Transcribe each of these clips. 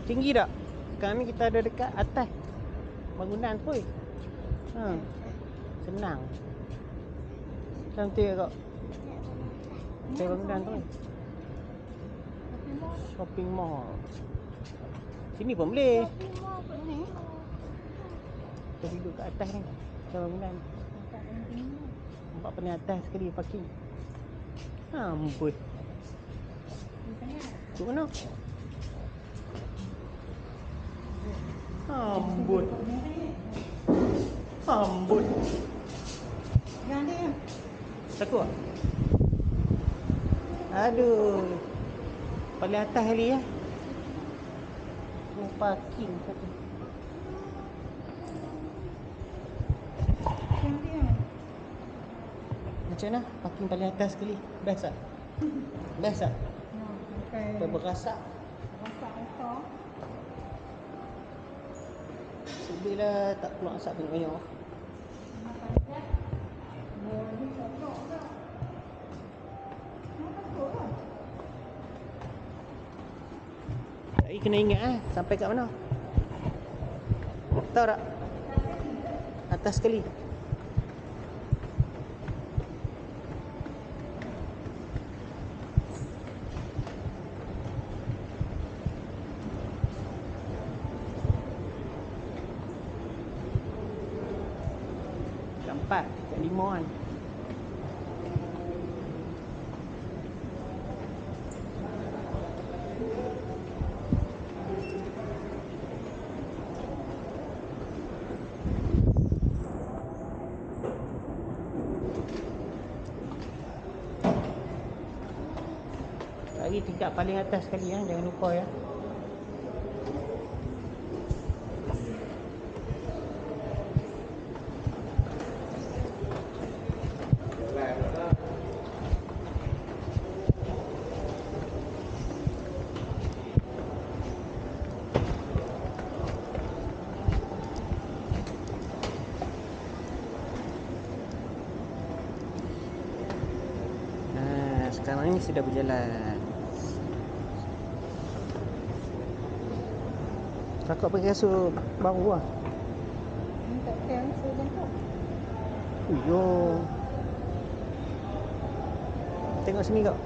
Tinggi tak? Sekarang ni kita ada dekat atas bangunan pun. Senang. Cantik kak. Atas bangunan tu. Shopping mall. Sini pun boleh. Kita duduk kat atas ni. Atas bangunan. Nampak paling atas sekali parking. Ambut. Tu mana? Ambut. Ambut. Takut tak? Aduh. Paling atas kali ya. Parking satu. Macam mana? Parking paling atas sekali. Best tak? Best tak? Kita berasak. Sedihlah tak keluar asap banyak-banyak. Kena ingat sampai kat mana? Tahu tak? Atas sekali. Kat 4, kat 5 kan. Lagi tingkat paling atas sekali ya, jangan lupa ya. Sekarang ini sudah berjalan. Kakak pakai kasut baru lah. Tak pakai kasut bangkok. Yo. Tengok sini kak.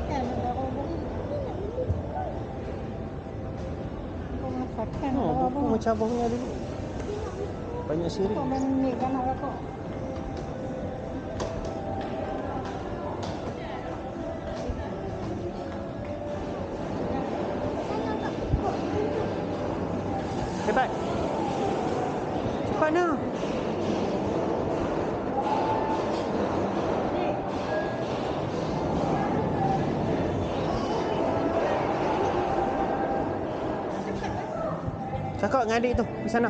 Takkan ada orang beli. Kau masakan ada orang Buku macam abangnya dulu. Banyak siri. Kau main ni kan nak kau. Cepat. Cepat nak. Cakap dengan adik tu di sana.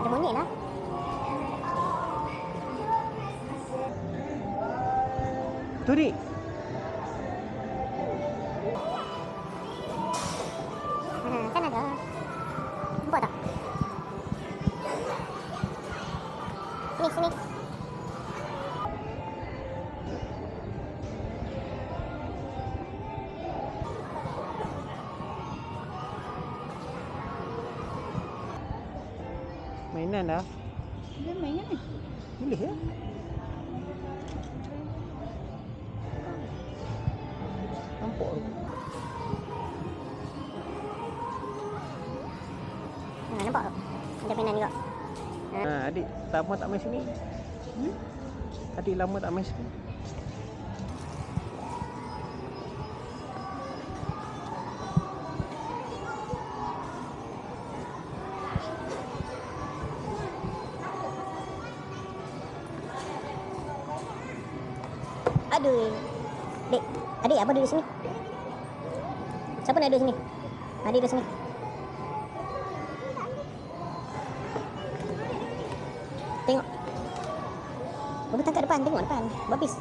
Ada monyet lah. Tu dik. Kan ada. Nampak tak? Sini, sini. Mainan dah. Dia mainan ni. Boleh ya? Nampak tu. Nampak tak? Ada mainan juga. Adik lama tak main sini. Adik lama tak main sini. Aduh. Dek, adik apa duduk sini? Siapa nak duduk sini? Adik duduk sini. Tengok. Berbetul kat depan, tengok depan. Babis.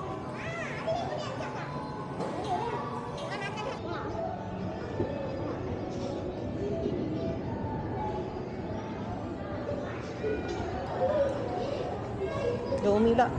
Ada Umi tak?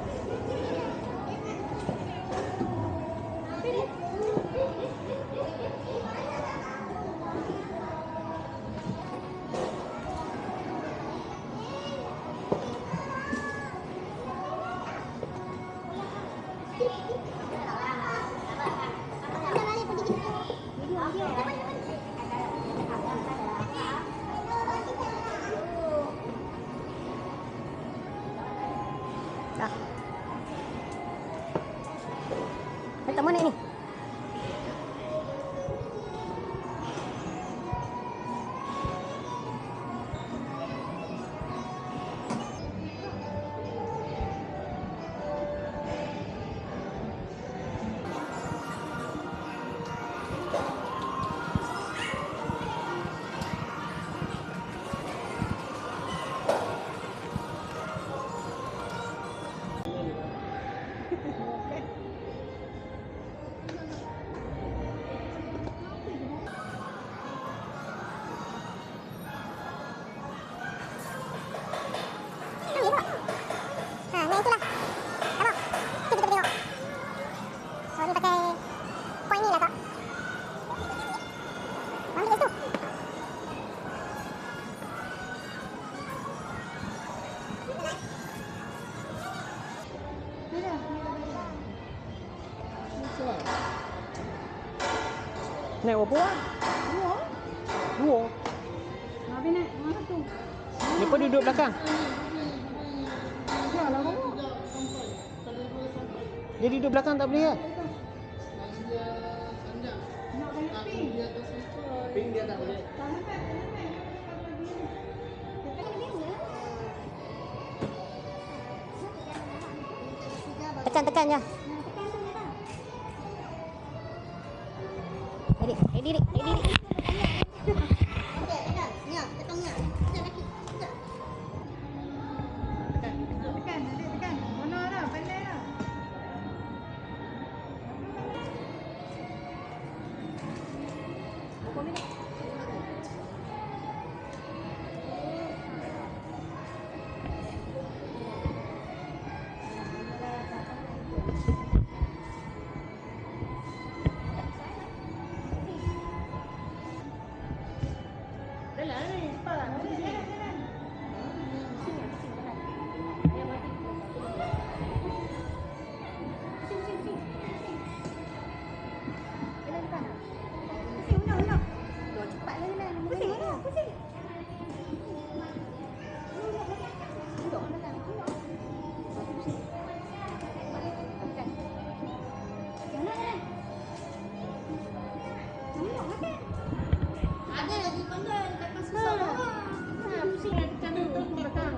Ambil kat situ. Ni dah, ni dah. Naik berapa orang? Dua. Dua. Habis naik mana tu? Lepas duduk belakang. Ya lah bawa. Dia duduk belakang tak boleh ya? Nak balik ping. Ping dia tak boleh. Tak lepas. Tekan je. Ready. Tekan. Mana dah, pandai dah. Ada lagi pandai kata susah lah. Pusing tekan dulu belakang.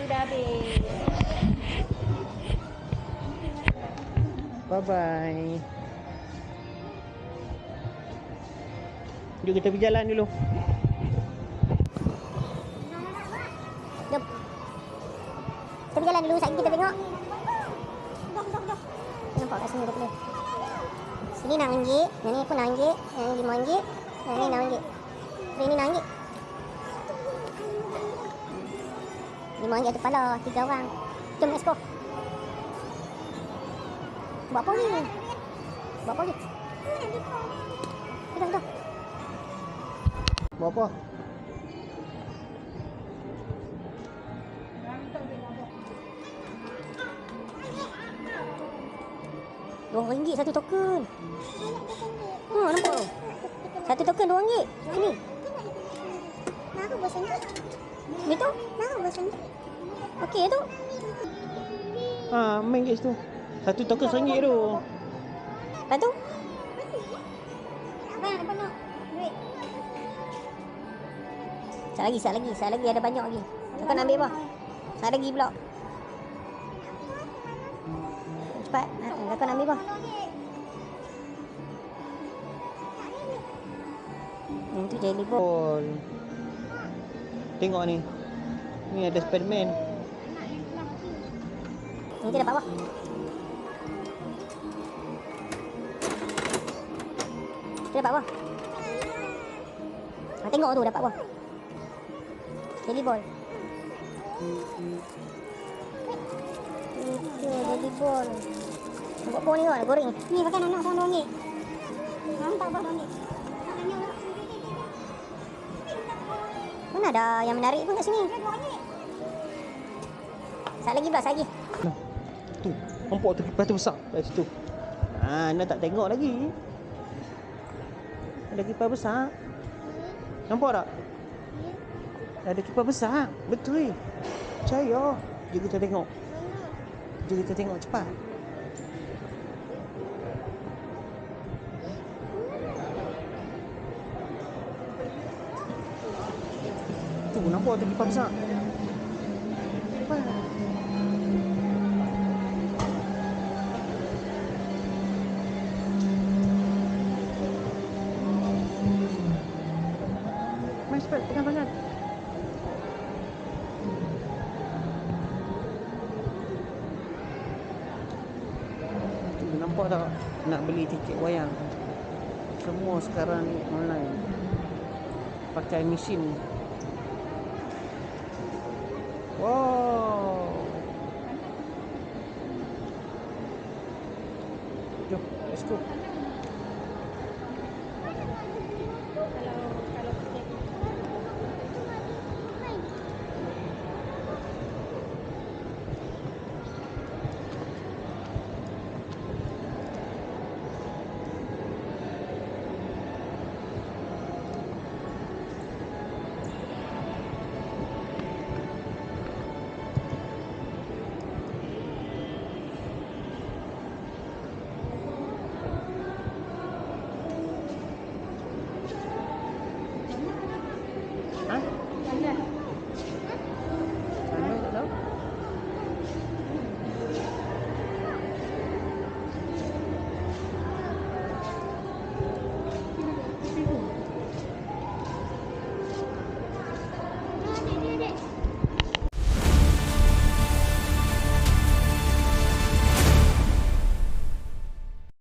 Sudah habis. Bye-bye. Jom kita pergi jalan dulu. berjalan dulu, sekejap kita tengok. Nampak kat sini dah boleh. Sini RM6, yang ni pun RM6, yang ni RM5, yang ni RM6. Ini RM6. RM5 satu kepala, 3 orang. Jom let's go. Buat apa ni? Buat apa ni? Dah. Buat apa? RM2 satu token. Nampak tu? Satu token RM2. Sini. Naruh RM2. Ni tu? Naruh RM2. Okey tu. Main kat situ. Satu token RM1 tu. Lepas tu? Abang nak nak duit. Sat lagi ada banyak lagi. Kau nak ambil apa? Sat lagi pula. Cepat. Kau nak ambil apa? Itu jelly ball. Tengok ni. Ni ada Spiderman. Nanti dapat apa? Dia dapat apa? Tengok tu dapat apa? Jelly ball. Itu jelly ball. Buat apa ni kau? Nak goreng? Ni pakai anak sama RM2. Nampak apa RM2? Mana ada yang menarik pun kat sini. Sat lagi pula, sat lagi. Tu, nampak tu kipas tu besar kat situ. Anda tak tengok lagi. Ada kipas besar. Nampak tak? Ada kipas besar. Betul. Percaya. Jom kita tengok. Jom kita tengok cepat. Tu, nampak tu kipas besar. Cepat. Mai cepat, pegang tangan. Tu, nampak tak? Nak beli tiket wayang. Semua sekarang ni online. Pakai mesin. Wow. Jom, let's go.